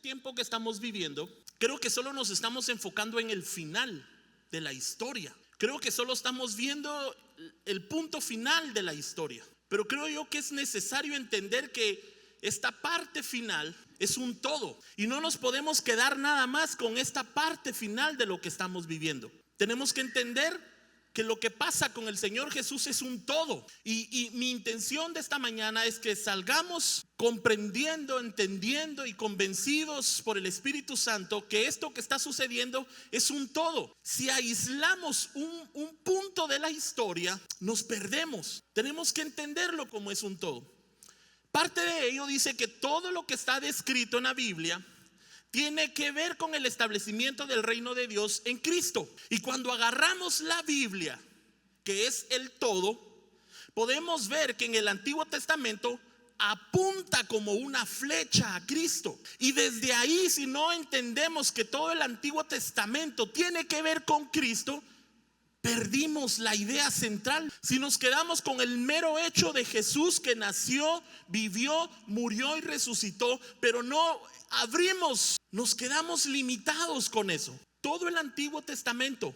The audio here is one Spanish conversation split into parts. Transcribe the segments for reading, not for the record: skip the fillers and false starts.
tiempo que estamos viviendo, creo que solo nos estamos enfocando en el final de la historia. Creo que solo estamos viendo el punto final de la historia. Pero creo yo que es necesario entender que esta parte final es un todo. Y no nos podemos quedar nada más con esta parte final de lo que estamos viviendo. Tenemos que entender que lo que pasa con el Señor Jesús es un todo. Y mi intención de esta mañana es que salgamos comprendiendo, entendiendo y convencidos por el Espíritu Santo que esto que está sucediendo es un todo. Si aislamos un punto de la historia, nos perdemos. Tenemos que entenderlo como es un todo. Parte de ello dice que todo lo que está descrito en la Biblia tiene que ver con el establecimiento del reino de Dios en Cristo. Y cuando agarramos la Biblia, que es el todo, podemos ver que en el Antiguo Testamento apunta como una flecha a Cristo. Y desde ahí, si no entendemos que todo el Antiguo Testamento tiene que ver con Cristo, perdimos la idea central. Si nos quedamos con el mero hecho de Jesús que nació, vivió, murió y resucitó, pero no abrimos, nos quedamos limitados con eso. Todo el Antiguo Testamento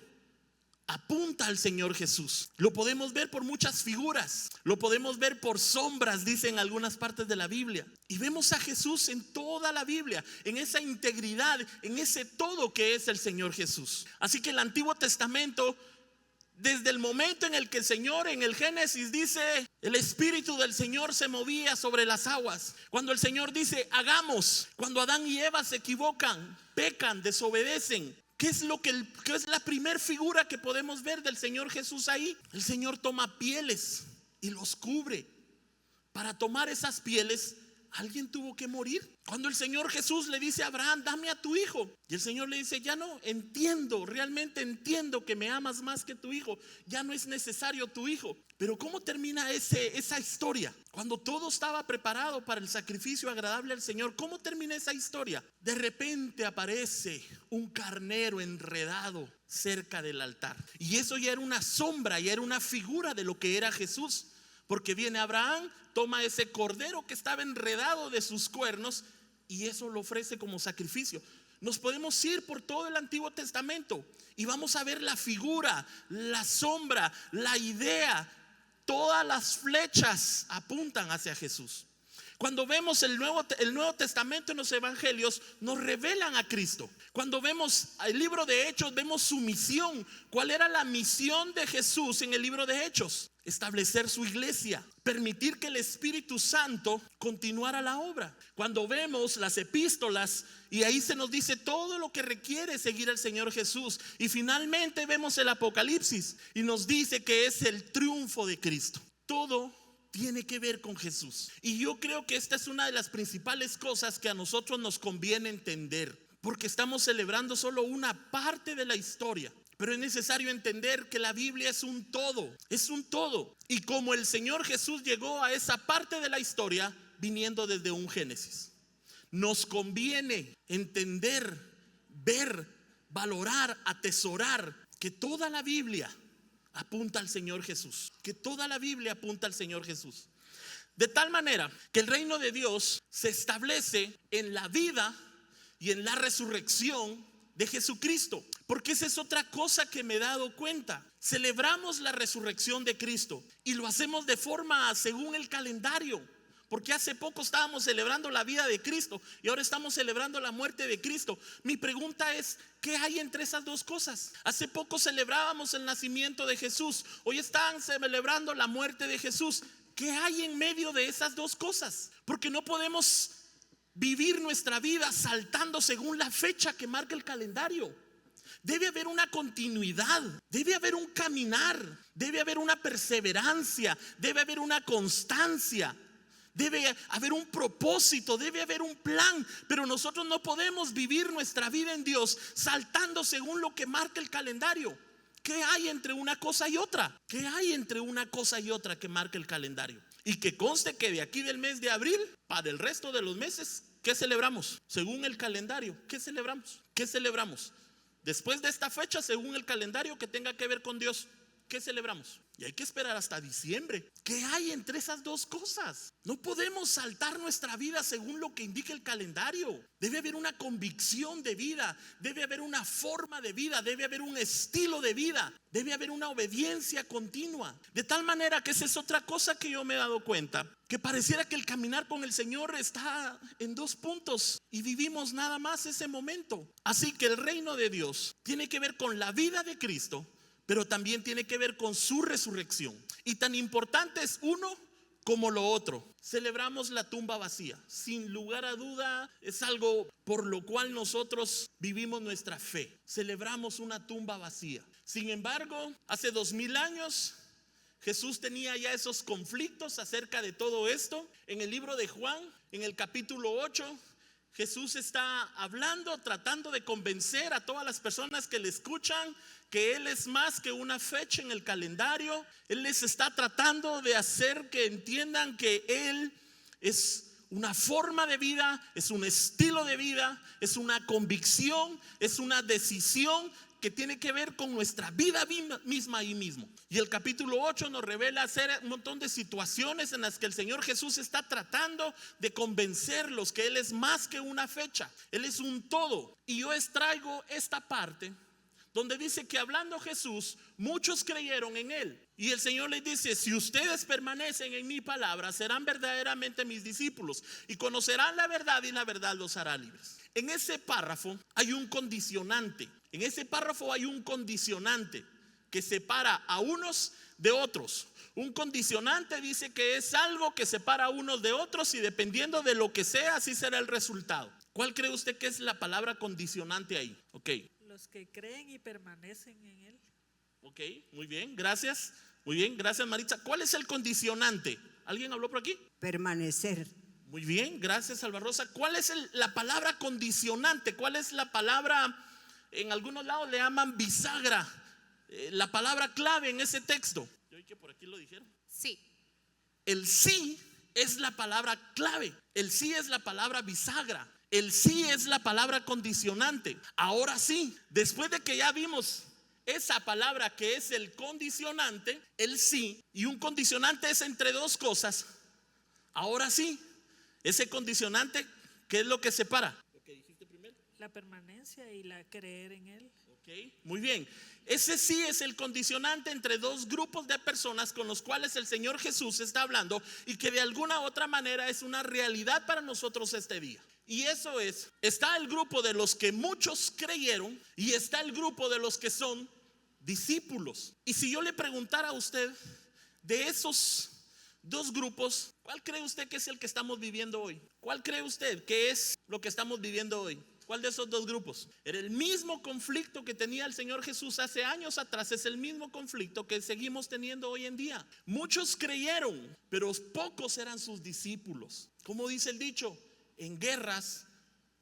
apunta al Señor Jesús. Lo podemos ver por muchas figuras, lo podemos ver por sombras, dicen algunas partes de la Biblia. Y vemos a Jesús en toda la Biblia, en esa integridad, en ese todo que es el Señor Jesús. Así que el Antiguo Testamento, desde el momento en el que el Señor en el Génesis dice el Espíritu del Señor se movía sobre las aguas, cuando el Señor dice hagamos, cuando Adán y Eva se equivocan, pecan, desobedecen, ¿qué es la primer figura que podemos ver del Señor Jesús ahí? El Señor toma pieles y los cubre. Para tomar esas pieles, alguien tuvo que morir. Cuando el Señor Jesús le dice a Abraham, dame a tu hijo, y el Señor le dice, ya no, entiendo, realmente entiendo que me amas más que tu hijo, ya no es necesario tu hijo. Pero ¿cómo termina esa historia? Cuando todo estaba preparado para el sacrificio agradable al Señor, ¿cómo termina esa historia? De repente aparece un carnero enredado cerca del altar. Y eso ya era una sombra, ya era una figura de lo que era Jesús. Porque viene Abraham, toma ese cordero que estaba enredado de sus cuernos y eso lo ofrece como sacrificio. Nos podemos ir por todo el Antiguo Testamento y vamos a ver la figura, la sombra, la idea. Todas las flechas apuntan hacia Jesús. Cuando vemos el Nuevo Testamento en los evangelios, nos revelan a Cristo. Cuando vemos el libro de Hechos, vemos su misión. ¿Cuál era la misión de Jesús en el libro de Hechos? Establecer su iglesia, permitir que el Espíritu Santo continuara la obra. Cuando vemos las epístolas y ahí se nos dice todo lo que requiere seguir al Señor Jesús, y finalmente vemos el Apocalipsis y nos dice que es el triunfo de Cristo. Todo tiene que ver con Jesús. Y yo creo que esta es una de las principales cosas que a nosotros nos conviene entender, porque estamos celebrando solo una parte de la historia. Pero es necesario entender que la Biblia es un todo, es un todo. Y como el Señor Jesús llegó a esa parte de la historia viniendo desde un Génesis, nos conviene entender, ver, valorar, atesorar que toda la Biblia apunta al Señor Jesús, que toda la Biblia apunta al Señor Jesús. De tal manera que el reino de Dios se establece en la vida y en la resurrección de Jesucristo. Porque esa es otra cosa que me he dado cuenta. Celebramos la resurrección de Cristo y lo hacemos de forma según el calendario. Porque hace poco estábamos celebrando la vida de Cristo y ahora estamos celebrando la muerte de Cristo. Mi pregunta es, ¿qué hay entre esas dos cosas? Hace poco celebrábamos el nacimiento de Jesús, hoy están celebrando la muerte de Jesús. ¿Qué hay en medio de esas dos cosas? Porque no podemos vivir nuestra vida saltando según la fecha que marca el calendario. Debe haber una continuidad, debe haber un caminar, debe haber una perseverancia, debe haber una constancia. Debe haber un propósito, debe haber un plan. Pero nosotros no podemos vivir nuestra vida en Dios saltando según lo que marca el calendario. ¿Qué hay entre una cosa y otra? ¿Qué hay entre una cosa y otra que marca el calendario? Y que conste que de aquí del mes de abril para el resto de los meses, ¿qué celebramos? Según el calendario, ¿qué celebramos? ¿Qué celebramos? Después de esta fecha, según el calendario que tenga que ver con Dios, ¿qué celebramos? Y hay que esperar hasta diciembre. ¿Qué hay entre esas dos cosas? No podemos saltar nuestra vida según lo que indica el calendario. Debe haber una convicción de vida, debe haber una forma de vida, debe haber un estilo de vida, debe haber una obediencia continua. De tal manera que esa es otra cosa que yo me he dado cuenta, que pareciera que el caminar con el Señor está en dos puntos y vivimos nada más ese momento. Así que el reino de Dios tiene que ver con la vida de Cristo, pero también tiene que ver con su resurrección. Y tan importante es uno como lo otro. Celebramos la tumba vacía. Sin lugar a duda es algo por lo cual nosotros vivimos nuestra fe. Celebramos una tumba vacía. Sin embargo, hace 2000 años Jesús tenía ya esos conflictos acerca de todo esto. En el libro de Juan, en el capítulo 8, Jesús está hablando, tratando de convencer a todas las personas que le escuchan que Él es más que una fecha en el calendario. Él les está tratando de hacer que entiendan que Él es una forma de vida, es un estilo de vida, es una convicción, es una decisión que tiene que ver con nuestra vida misma ahí mismo. Y el capítulo 8 nos revela un montón de situaciones en las que el Señor Jesús está tratando de convencerlos que Él es más que una fecha, Él es un todo. Y yo extraigo esta parte donde dice que hablando Jesús, muchos creyeron en Él. Y el Señor les dice: si ustedes permanecen en mi palabra, serán verdaderamente mis discípulos y conocerán la verdad, y la verdad los hará libres. En ese párrafo hay un condicionante. En ese párrafo hay un condicionante que separa a unos de otros. Un condicionante dice que es algo que separa a unos de otros, y dependiendo de lo que sea, así será el resultado. ¿Cuál cree usted que es la palabra condicionante ahí? Ok. Los que creen y permanecen en Él. Ok, muy bien, gracias. Muy bien, gracias Maritza. ¿Cuál es el condicionante? ¿Alguien habló por aquí? Permanecer. Muy bien, gracias Alba Rosa. ¿Cuál es la palabra condicionante? ¿Cuál es la palabra? En algunos lados le llaman bisagra, la palabra clave en ese texto. Yo oí que por aquí lo dijeron. Sí. El sí es la palabra clave. El sí es la palabra bisagra. El sí es la palabra condicionante. Ahora sí, después de que ya vimos esa palabra que es el condicionante, el sí, y un condicionante es entre dos cosas. Ahora sí, ese condicionante, ¿qué es lo que separa? Lo que dijiste primero. La permanencia y la creer en Él. Ok, muy bien. Ese sí es el condicionante entre dos grupos de personas con los cuales el Señor Jesús está hablando, y que de alguna u otra manera es una realidad para nosotros este día. Y eso es, está el grupo de los que muchos creyeron, y está el grupo de los que son discípulos. Y si yo le preguntara a usted, de esos dos grupos, ¿cuál cree usted que es el que estamos viviendo hoy? ¿Cuál cree usted que es lo que estamos viviendo hoy? ¿Cuál de esos dos grupos? Era el mismo conflicto que tenía el Señor Jesús hace años atrás, es el mismo conflicto que seguimos teniendo hoy en día. Muchos creyeron, pero pocos eran sus discípulos. Como dice el dicho, en guerras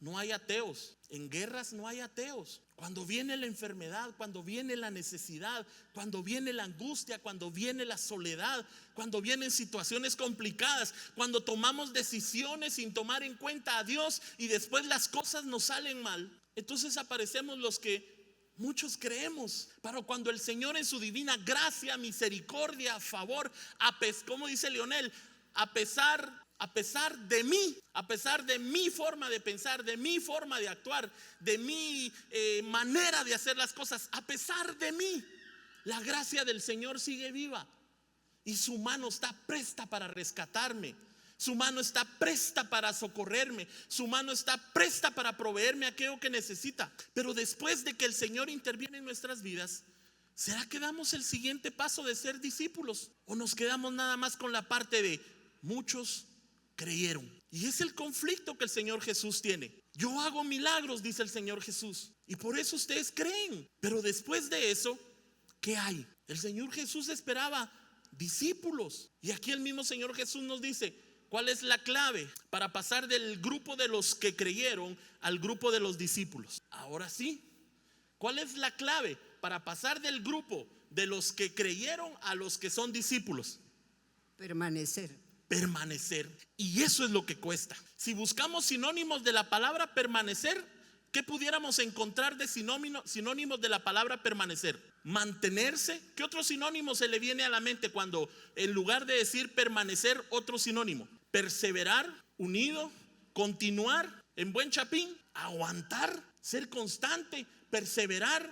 no hay ateos. En guerras no hay ateos. Cuando viene la enfermedad, cuando viene la necesidad, cuando viene la angustia, cuando viene la soledad, cuando vienen situaciones complicadas, cuando tomamos decisiones sin tomar en cuenta a Dios y después las cosas nos salen mal, entonces aparecemos los que muchos creemos. Pero cuando el Señor en su divina gracia, misericordia, favor, como dice Leonel, a pesar de mí, a pesar de mi forma de pensar, de mi forma de actuar, de mi manera de hacer las cosas, a pesar de mí, la gracia del Señor sigue viva, y su mano está presta para rescatarme, su mano está presta para socorrerme, su mano está presta para proveerme aquello que necesita. Pero después de que el Señor interviene en nuestras vidas, ¿será que damos el siguiente paso de ser discípulos? ¿O nos quedamos nada más con la parte de muchos creyeron? Y es el conflicto que el Señor Jesús tiene. Yo hago milagros, dice el Señor Jesús, y por eso ustedes creen. Pero después de eso, ¿qué hay? El Señor Jesús esperaba discípulos. Y aquí el mismo Señor Jesús nos dice, ¿cuál es la clave para pasar del grupo de los que creyeron al grupo de los discípulos? Ahora sí, ¿cuál es la clave para pasar del grupo de los que creyeron a los que son discípulos? Permanecer. Y eso es lo que cuesta. Si buscamos sinónimos de la palabra permanecer, ¿qué pudiéramos encontrar de sinónimos de la palabra permanecer? mantenerse. ¿Qué otro sinónimo se le viene a la mente cuando en lugar de decir permanecer, otro sinónimo? Perseverar, unido, continuar, en buen chapín, aguantar, ser constante, perseverar,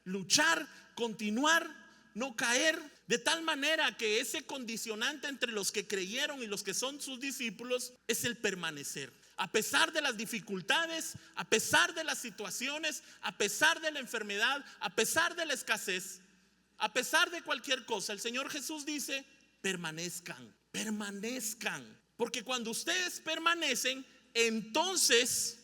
luchar, continuar, no caer. De tal manera que ese condicionante entre los que creyeron y los que son sus discípulos es el permanecer. A pesar de las dificultades, a pesar de las situaciones, a pesar de la enfermedad, a pesar de la escasez, a pesar de cualquier cosa, el Señor Jesús dice: permanezcan, permanezcan. Porque cuando ustedes permanecen, entonces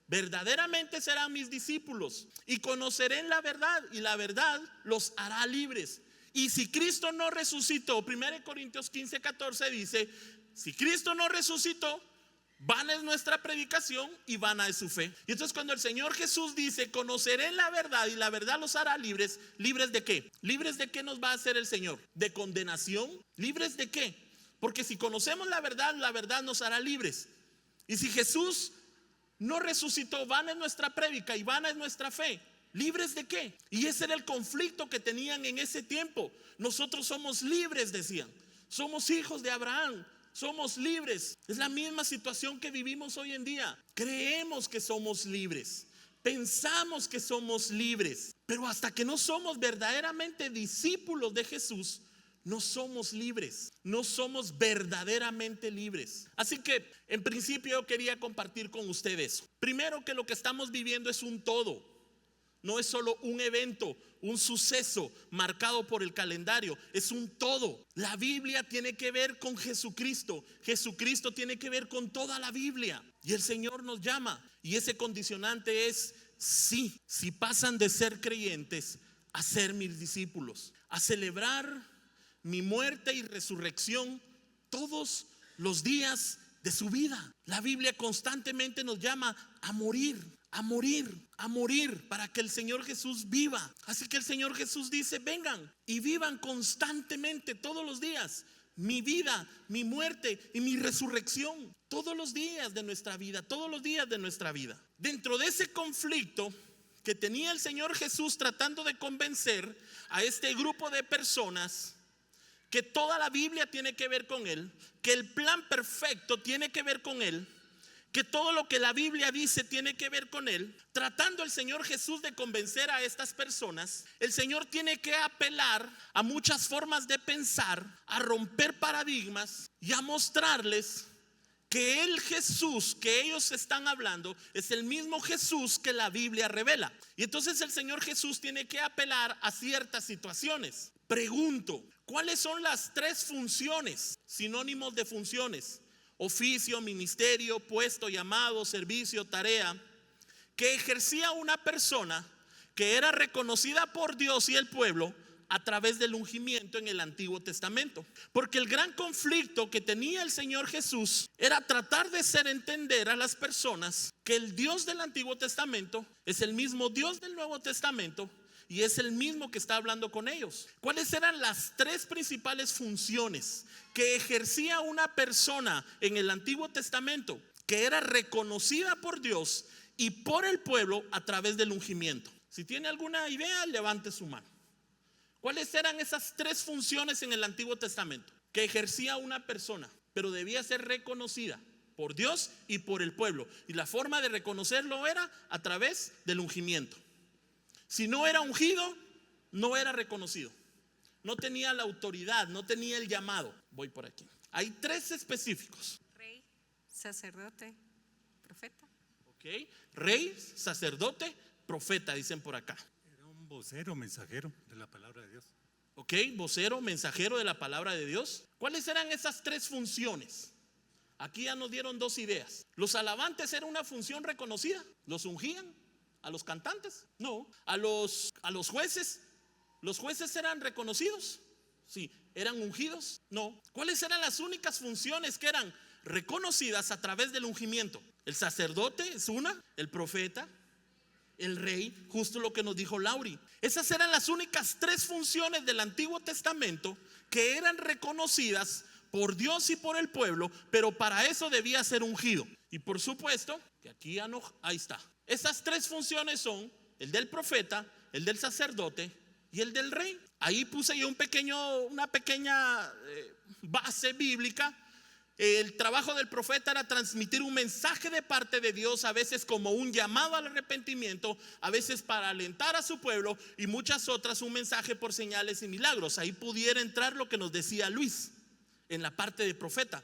verdaderamente serán mis discípulos y conocerán la verdad, y la verdad los hará libres. Y si Cristo no resucitó, 1 Corintios 15:14 dice: si Cristo no resucitó, vana es nuestra predicación y vana es su fe. Y entonces cuando el Señor Jesús dice: conoceré la verdad y la verdad los hará libres, ¿libres de qué? ¿Libres de qué nos va a hacer el Señor? ¿De condenación? ¿Libres de qué? Porque si conocemos la verdad nos hará libres. Y si Jesús no resucitó, vana es nuestra prédica y vana es nuestra fe. ¿Libres de qué? Y ese era el conflicto que tenían en ese tiempo. Nosotros somos libres, decían. Somos hijos de Abraham. Somos libres. Es la misma situación que vivimos hoy en día. Creemos que somos libres. Pensamos que somos libres. Pero hasta que no somos verdaderamente discípulos de Jesús, no somos libres. No somos verdaderamente libres. Así que en principio yo quería compartir con ustedes. Primero, que lo que estamos viviendo es un todo. No es solo un evento, un suceso marcado por el calendario, es un todo. La Biblia tiene que ver con Jesucristo. Jesucristo tiene que ver con toda la Biblia. Y el Señor nos llama. Y ese condicionante es: sí, si pasan de ser creyentes a ser mis discípulos, a celebrar mi muerte y resurrección todos los días de su vida. La Biblia constantemente nos llama a morir, a morir, a morir, para que el Señor Jesús viva. Así que el Señor Jesús dice: vengan y vivan constantemente todos los días mi vida, mi muerte y mi resurrección. Todos los días de nuestra vida, todos los días de nuestra vida. Dentro de ese conflicto que tenía el Señor Jesús tratando de convencer a este grupo de personas, que toda la Biblia tiene que ver con Él, que el plan perfecto tiene que ver con Él, que todo lo que la Biblia dice tiene que ver con Él. Tratando el Señor Jesús de convencer a estas personas, el Señor tiene que apelar a muchas formas de pensar, a romper paradigmas y a mostrarles que el Jesús que ellos están hablando es el mismo Jesús que la Biblia revela. Y entonces el Señor Jesús tiene que apelar a ciertas situaciones. Pregunto: ¿cuáles son las 3 funciones, sinónimos de funciones? Oficio, ministerio, puesto, llamado, servicio, tarea, que ejercía una persona que era reconocida por Dios y el pueblo a través del ungimiento en el Antiguo Testamento. Porque el gran conflicto que tenía el Señor Jesús era tratar de hacer entender a las personas que el Dios del Antiguo Testamento es el mismo Dios del Nuevo Testamento y es el mismo que está hablando con ellos. ¿Cuáles eran las 3 principales funciones que ejercía una persona en el Antiguo Testamento que era reconocida por Dios y por el pueblo a través del ungimiento? Si tiene alguna idea, levante su mano. ¿Cuáles eran esas 3 funciones en el Antiguo Testamento que ejercía una persona, pero debía ser reconocida por Dios y por el pueblo? Y la forma de reconocerlo era a través del ungimiento. Si no era ungido, no era reconocido. No tenía la autoridad, no tenía el llamado. Voy por aquí. Hay 3 específicos. Rey, sacerdote, profeta. Ok, rey, sacerdote, profeta, dicen por acá. Era un vocero, mensajero de la palabra de Dios. Ok, vocero, mensajero de la palabra de Dios. ¿Cuáles eran esas 3 funciones? Aquí ya nos dieron 2 ideas. Los alabantes eran una función reconocida. ¿Los ungían? ¿A los cantantes? No. ¿A los jueces? ¿Los jueces eran reconocidos? Sí. ¿Eran ungidos? No. ¿Cuáles eran las únicas funciones que eran reconocidas a través del ungimiento? El sacerdote es una, el profeta, el rey, justo lo que nos dijo Lauri. Esas eran las únicas 3 funciones del Antiguo Testamento que eran reconocidas por Dios y por el pueblo, pero para eso debía ser ungido. Y por supuesto que aquí ya no, ahí está. Esas 3 funciones son el del profeta, el del sacerdote y el del rey. Ahí puse yo una pequeña base bíblica. El trabajo del profeta era transmitir un mensaje de parte de Dios, a veces como un llamado al arrepentimiento, a veces para alentar a su pueblo, y muchas otras un mensaje por señales y milagros. Ahí pudiera entrar lo que nos decía Luis en la parte de profeta.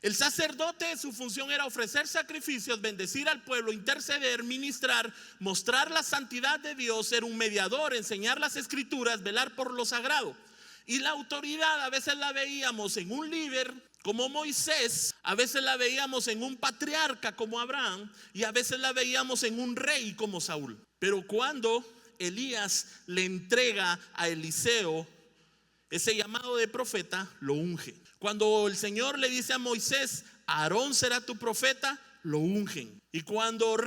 El sacerdote, su función era ofrecer sacrificios, bendecir al pueblo, interceder, ministrar, mostrar la santidad de Dios, ser un mediador, enseñar las escrituras, velar por lo sagrado. Y la autoridad a veces la veíamos en un líder como Moisés, a veces la veíamos en un patriarca como Abraham, y a veces la veíamos en un rey como Saúl. Pero cuando Elías le entrega a Eliseo ese llamado de profeta, lo unge. Cuando el Señor le dice a Moisés, Aarón será tu profeta, lo ungen. Y cuando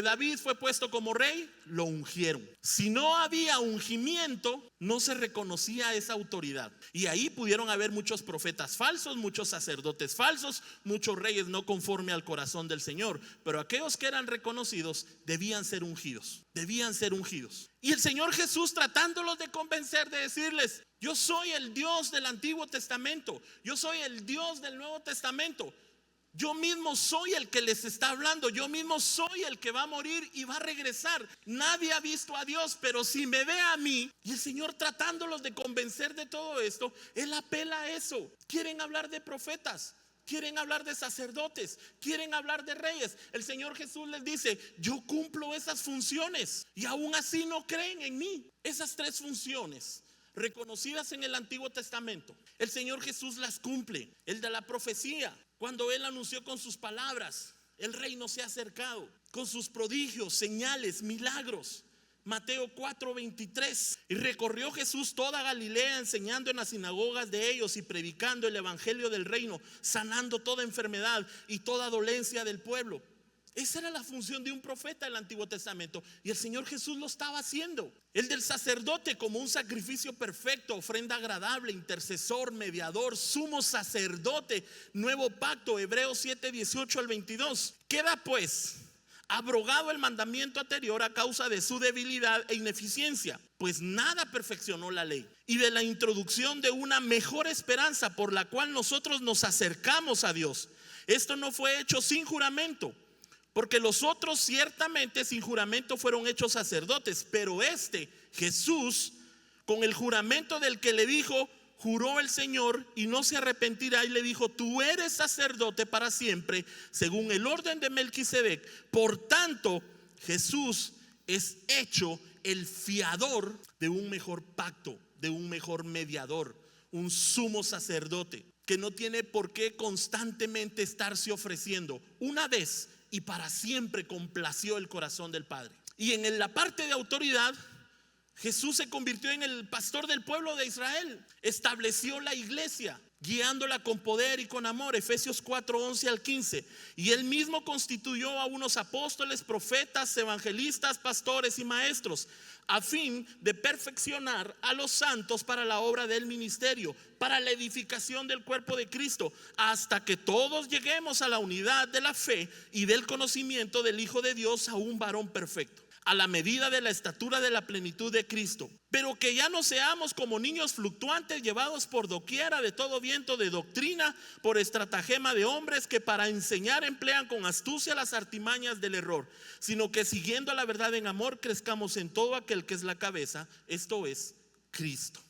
David fue puesto como rey, lo ungieron. Si no había ungimiento, no se reconocía esa autoridad. Y ahí pudieron haber muchos profetas falsos, muchos sacerdotes falsos, muchos reyes no conforme al corazón del Señor. Pero aquellos que eran reconocidos debían ser ungidos. Debían ser ungidos. Y el Señor Jesús, tratándolos de convencer, de decirles: yo soy el Dios del Antiguo Testamento, yo soy el Dios del Nuevo Testamento. Yo mismo soy el que les está hablando. Yo mismo soy el que va a morir y va a regresar. Nadie ha visto a Dios, pero si me ve a mí. Y el Señor, tratándolos de convencer de todo esto, Él apela a eso. Quieren hablar de profetas, quieren hablar de sacerdotes, quieren hablar de reyes. El Señor Jesús les dice: yo cumplo esas funciones, y aún así no creen en mí. Esas tres funciones reconocidas en el Antiguo Testamento, el Señor Jesús las cumple. El de la profecía, cuando Él anunció con sus palabras: el reino se ha acercado, con sus prodigios, señales, milagros. Mateo 4:23. Y recorrió Jesús toda Galilea, enseñando en las sinagogas de ellos y predicando el evangelio del reino, sanando toda enfermedad y toda dolencia del pueblo. Esa era la función de un profeta del Antiguo Testamento, y el Señor Jesús lo estaba haciendo. El del sacerdote, como un sacrificio perfecto, ofrenda agradable, intercesor, mediador, sumo sacerdote, nuevo pacto. Hebreos 7:18-22. Queda pues abrogado el mandamiento anterior a causa de su debilidad e ineficiencia, pues nada perfeccionó la ley, y de la introducción de una mejor esperanza por la cual nosotros nos acercamos a Dios. Esto no fue hecho sin juramento, porque los otros ciertamente sin juramento fueron hechos sacerdotes, pero Jesús, con el juramento del que le dijo: juró el Señor y no se arrepentirá, y le dijo: tú eres sacerdote para siempre, según el orden de Melquisedec. Por tanto, Jesús es hecho el fiador de un mejor pacto, de un mejor mediador, un sumo sacerdote que no tiene por qué constantemente estarse ofreciendo. Una vez y para siempre complació el corazón del Padre. Y en la parte de autoridad, Jesús se convirtió en el pastor del pueblo de Israel. Estableció la iglesia, guiándola con poder y con amor. Efesios 4:11-15. Y él mismo constituyó a unos apóstoles, profetas, evangelistas, pastores y maestros, a fin de perfeccionar a los santos para la obra del ministerio, para la edificación del cuerpo de Cristo, hasta que todos lleguemos a la unidad de la fe y del conocimiento del Hijo de Dios, a un varón perfecto, a la medida de la estatura de la plenitud de Cristo. Pero que ya no seamos como niños fluctuantes, llevados por doquiera de todo viento de doctrina, por estratagema de hombres que para enseñar emplean con astucia las artimañas del error, sino que siguiendo la verdad en amor crezcamos en todo aquel que es la cabeza, esto es Cristo,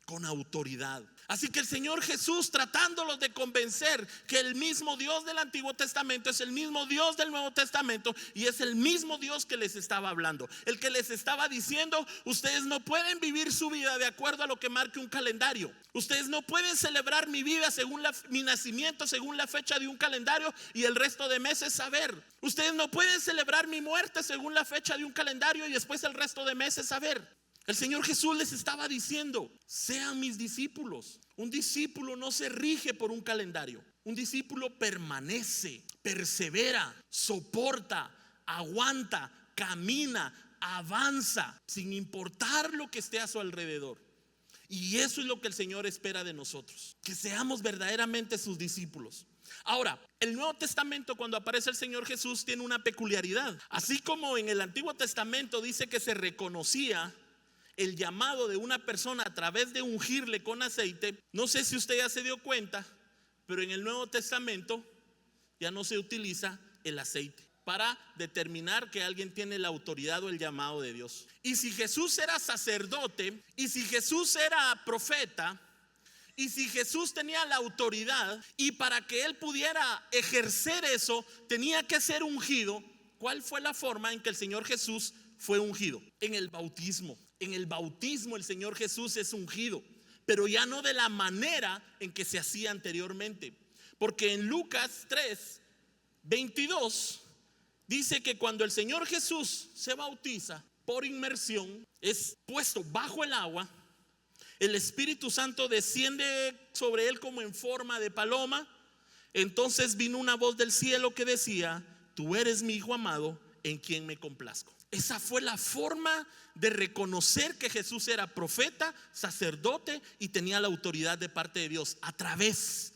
con autoridad. Así que el Señor Jesús, tratándolos de convencer que el mismo Dios del Antiguo Testamento es el mismo Dios del Nuevo Testamento, y es el mismo Dios que les estaba hablando, el que les estaba diciendo: ustedes no pueden vivir su vida de acuerdo a lo que marque un calendario. Ustedes no pueden celebrar mi vida según mi nacimiento, según la fecha de un calendario, y el resto de meses saber. Ustedes no pueden celebrar mi muerte según la fecha de un calendario y después el resto de meses saber. El Señor Jesús les estaba diciendo: sean mis discípulos. Un discípulo no se rige por un calendario. Un discípulo permanece, persevera, soporta, aguanta, camina, avanza, sin importar lo que esté a su alrededor. Y eso es lo que el Señor espera de nosotros, que seamos verdaderamente sus discípulos. Ahora, el Nuevo Testamento, cuando aparece el Señor Jesús, tiene una peculiaridad. Así como en el Antiguo Testamento dice que se reconocía el llamado de una persona a través de ungirle con aceite, no sé si usted ya se dio cuenta, pero en el Nuevo Testamento ya no se utiliza el aceite para determinar que alguien tiene la autoridad o el llamado de Dios. Y si Jesús era sacerdote, y si Jesús era profeta, y si Jesús tenía la autoridad, y para que él pudiera ejercer eso tenía que ser ungido, ¿cuál fue la forma en que el Señor Jesús fue ungido? En el bautismo. En el bautismo el Señor Jesús es ungido, pero ya no de la manera en que se hacía anteriormente. Porque en Lucas 3:22 dice que cuando el Señor Jesús se bautiza por inmersión, es puesto bajo el agua, el Espíritu Santo desciende sobre él como en forma de paloma. Entonces vino una voz del cielo que decía: tú eres mi Hijo amado, en quien me complazco. Esa fue la forma de reconocer que Jesús era profeta, sacerdote y tenía la autoridad de parte de Dios, a través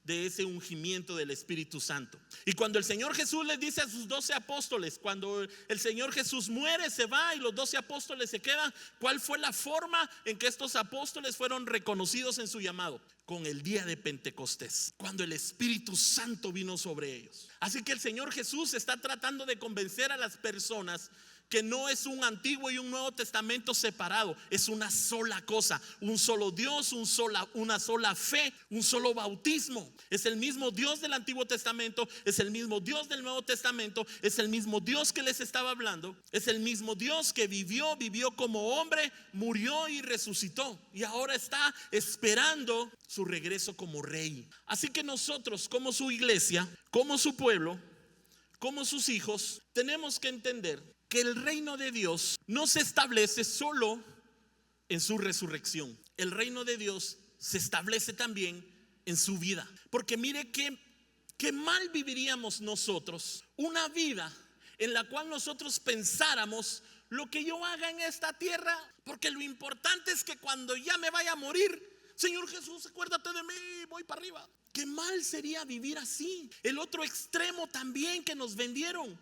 de ese ungimiento del Espíritu Santo. Y cuando el Señor Jesús les dice a sus 12 apóstoles, cuando el Señor Jesús muere, se va y los 12 apóstoles se quedan, ¿cuál fue la forma en que estos apóstoles fueron reconocidos en su llamado? Con el día de Pentecostés, cuando el Espíritu Santo vino sobre ellos. Así que el Señor Jesús está tratando de convencer a las personas que no es un Antiguo y un Nuevo Testamento separado, es una sola cosa, un solo Dios, una sola fe, un solo bautismo. Es el mismo Dios del Antiguo Testamento, es el mismo Dios del Nuevo Testamento, es el mismo Dios que les estaba hablando, es el mismo Dios que vivió como hombre, murió y resucitó, y ahora está esperando su regreso como rey. Así que nosotros, como su iglesia, como su pueblo, como sus hijos, tenemos que entender que el reino de Dios no se establece solo en su resurrección. El reino de Dios se establece también en su vida. Porque mire que mal viviríamos nosotros una vida en la cual nosotros pensáramos: lo que yo haga en esta tierra, porque lo importante es que cuando ya me vaya a morir, Señor Jesús, acuérdate de mí, voy para arriba. Qué mal sería vivir así. El otro extremo también que nos vendieron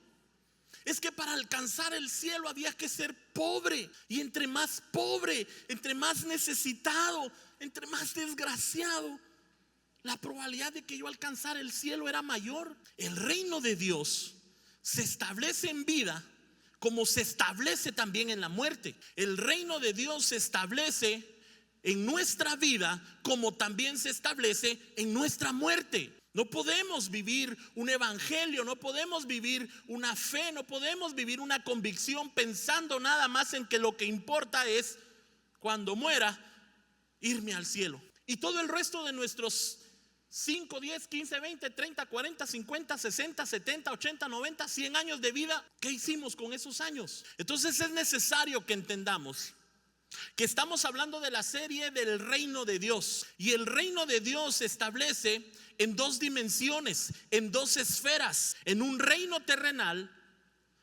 es que para alcanzar el cielo había que ser pobre. Y entre más pobre, entre más necesitado, entre más desgraciado, la probabilidad de que yo alcanzara el cielo era mayor. El reino de Dios se establece en vida como se establece también en la muerte. El reino de Dios se establece en nuestra vida como también se establece en nuestra muerte. No podemos vivir un evangelio, no podemos vivir una fe, no podemos vivir una convicción pensando nada más en que lo que importa es, cuando muera, irme al cielo. Y todo el resto de nuestros 5, 10, 15, 20, 30, 40, 50, 60, 70, 80, 90, 100 años de vida, ¿qué hicimos con esos años? Entonces es necesario que entendamos que estamos hablando de la serie del reino de Dios. Y el reino de Dios se establece en dos dimensiones, en dos esferas: en un reino terrenal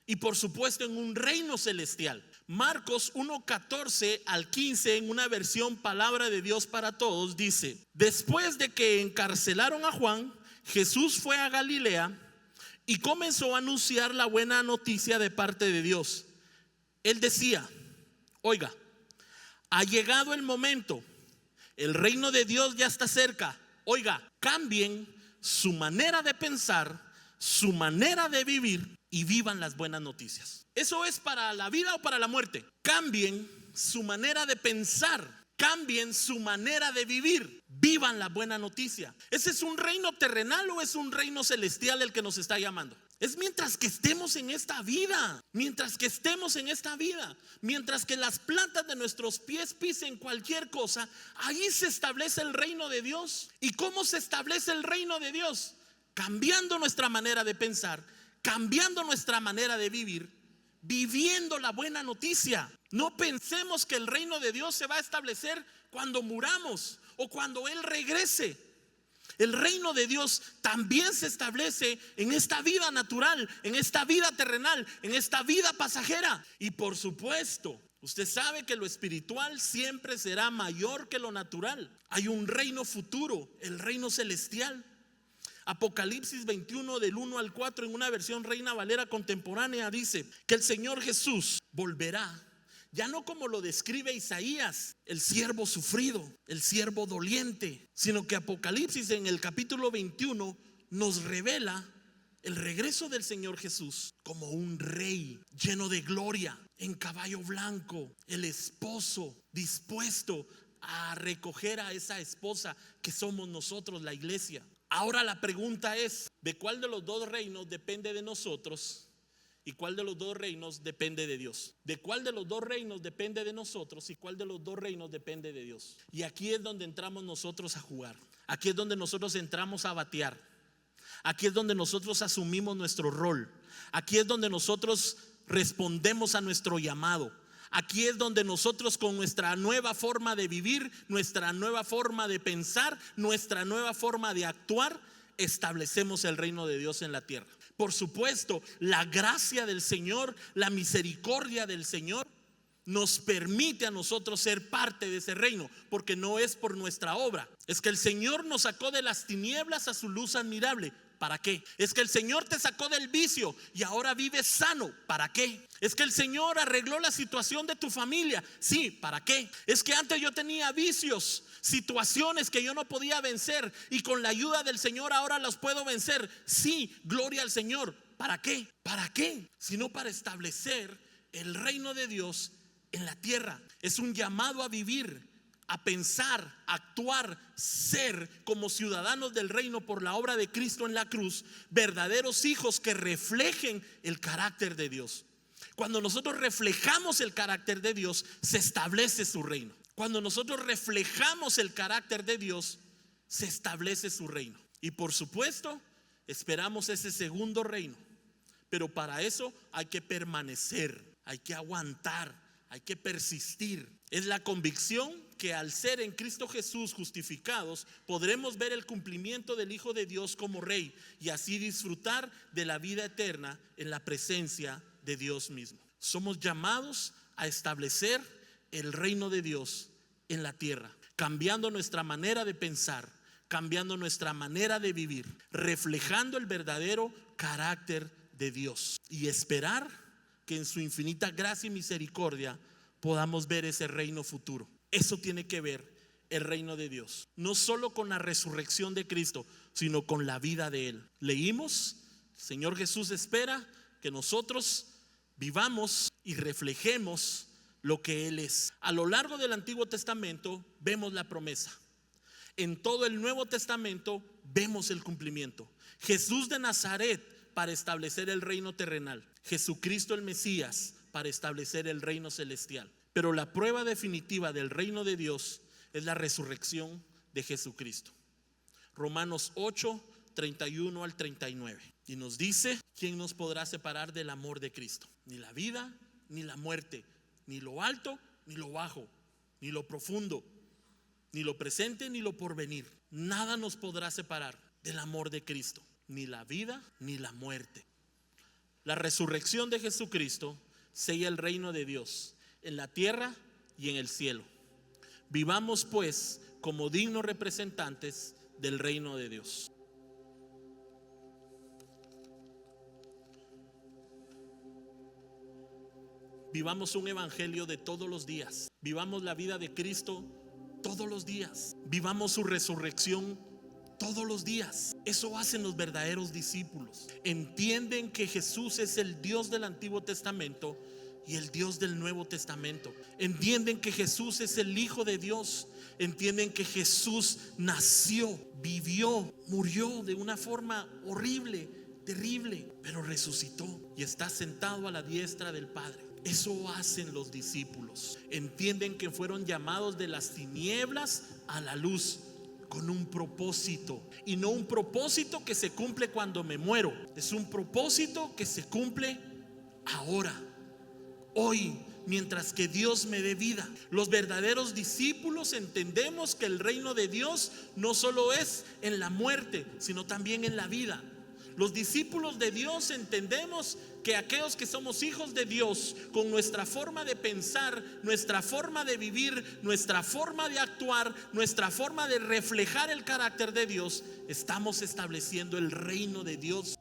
y por supuesto en un reino celestial. Marcos 1:14 al 15, en una versión Palabra de Dios para Todos, dice: después de que encarcelaron a Juan, Jesús fue a Galilea y comenzó a anunciar la buena noticia de parte de Dios. Él decía: oiga, ha llegado el momento, el reino de Dios ya está cerca. Oiga, cambien su manera de pensar, su manera de vivir y vivan las buenas noticias. Eso es para la vida o para la muerte. Cambien su manera de pensar, cambien su manera de vivir, vivan la buena noticia. ¿Ese es un reino terrenal o es un reino celestial el que nos está llamando? Es mientras que estemos en esta vida, mientras que estemos en esta vida, mientras que las plantas de nuestros pies pisen cualquier cosa, ahí se establece el reino de Dios. ¿Y cómo se establece el reino de Dios? Cambiando nuestra manera de pensar, cambiando nuestra manera de vivir, viviendo la buena noticia. No pensemos que el reino de Dios se va a establecer cuando muramos o cuando Él regrese. El reino de Dios también se establece en esta vida natural, en esta vida terrenal, en esta vida pasajera. Y por supuesto, usted sabe que lo espiritual siempre será mayor que lo natural. Hay un reino futuro, el reino celestial. Apocalipsis 21 del 1 al 4, en una versión Reina Valera contemporánea, dice que el Señor Jesús volverá Ya no como lo describe Isaías, el siervo sufrido, el siervo doliente, sino que Apocalipsis en el capítulo 21 nos revela el regreso del Señor Jesús como un rey lleno de gloria, en caballo blanco, el esposo dispuesto a recoger a esa esposa que somos nosotros, la iglesia. Ahora la pregunta es, ¿de cuál de los dos reinos depende de nosotros? ¿Y cuál de los dos reinos depende de Dios? ¿De cuál de los dos reinos depende de nosotros? ¿Y cuál de los dos reinos depende de Dios? Y aquí es donde entramos nosotros a jugar. Aquí es donde nosotros entramos a batear. Aquí es donde nosotros asumimos nuestro rol. Aquí es donde nosotros respondemos a nuestro llamado. Aquí es donde nosotros, con nuestra nueva forma de vivir, nuestra nueva forma de pensar, nuestra nueva forma de actuar, establecemos el reino de Dios en la tierra. Por supuesto, la gracia del Señor, la misericordia del Señor nos permite a nosotros ser parte de ese reino, porque no es por nuestra obra. Es que el Señor nos sacó de las tinieblas a su luz admirable. ¿Para qué? Es que el Señor te sacó del vicio y ahora vives sano. ¿Para qué? Es que el Señor arregló la situación de tu familia. Sí, ¿para qué? Es que antes yo tenía vicios, situaciones que yo no podía vencer, y con la ayuda del Señor ahora las puedo vencer. Sí, gloria al Señor. ¿Para qué? ¿Para qué? Sino para establecer el reino de Dios en la tierra. Es un llamado a vivir, a pensar, a actuar, ser como ciudadanos del reino por la obra de Cristo en la cruz, verdaderos hijos que reflejen el carácter de Dios. Cuando nosotros reflejamos el carácter de Dios, se establece su reino. Cuando nosotros reflejamos el carácter de Dios, se establece su reino. Y por supuesto, esperamos ese segundo reino. Pero para eso hay que permanecer, hay que aguantar, hay que persistir. Es la convicción que al ser en Cristo Jesús justificados, podremos ver el cumplimiento del Hijo de Dios como Rey y así disfrutar de la vida eterna en la presencia de Dios mismo. Somos llamados a establecer el reino de Dios en la tierra, cambiando nuestra manera de pensar, cambiando nuestra manera de vivir, reflejando el verdadero carácter de Dios y esperar que en su infinita gracia y misericordia podamos ver ese reino futuro. Eso tiene que ver el reino de Dios, no solo con la resurrección de Cristo, sino con la vida de Él. Leímos, el Señor Jesús espera que nosotros vivamos y reflejemos lo que Él es. A lo largo del Antiguo Testamento vemos la promesa. En todo el Nuevo Testamento vemos el cumplimiento. Jesús de Nazaret para establecer el reino terrenal, Jesucristo el Mesías para establecer el reino celestial. Pero la prueba definitiva del reino de Dios es la resurrección de Jesucristo. Romanos 8, 31 al 39. Y nos dice: ¿quién nos podrá separar del amor de Cristo? Ni la vida, ni la muerte, ni lo alto, ni lo bajo, ni lo profundo, ni lo presente, ni lo porvenir. Nada nos podrá separar del amor de Cristo, ni la vida, ni la muerte. La resurrección de Jesucristo sella el reino de Dios en la tierra y en el cielo. Vivamos pues como dignos representantes del reino de Dios. Vivamos un evangelio de todos los días. Vivamos la vida de Cristo todos los días. Vivamos su resurrección todos los días. Eso hacen los verdaderos discípulos. Entienden que Jesús es el Dios del Antiguo Testamento y el Dios del Nuevo Testamento. Entienden que Jesús es el Hijo de Dios. Entienden que Jesús nació, vivió, murió de una forma horrible, terrible, pero resucitó y está sentado a la diestra del Padre. Eso hacen los discípulos. Entienden que fueron llamados de las tinieblas a la luz con un propósito, y no un propósito que se cumple cuando me muero. Es un propósito que se cumple ahora, hoy, mientras que Dios me dé vida. Los verdaderos discípulos entendemos que el reino de Dios no solo es en la muerte, sino también en la vida. Los discípulos de Dios entendemos que aquellos que somos hijos de Dios, con nuestra forma de pensar, nuestra forma de vivir, nuestra forma de actuar, nuestra forma de reflejar el carácter de Dios, estamos estableciendo el reino de Dios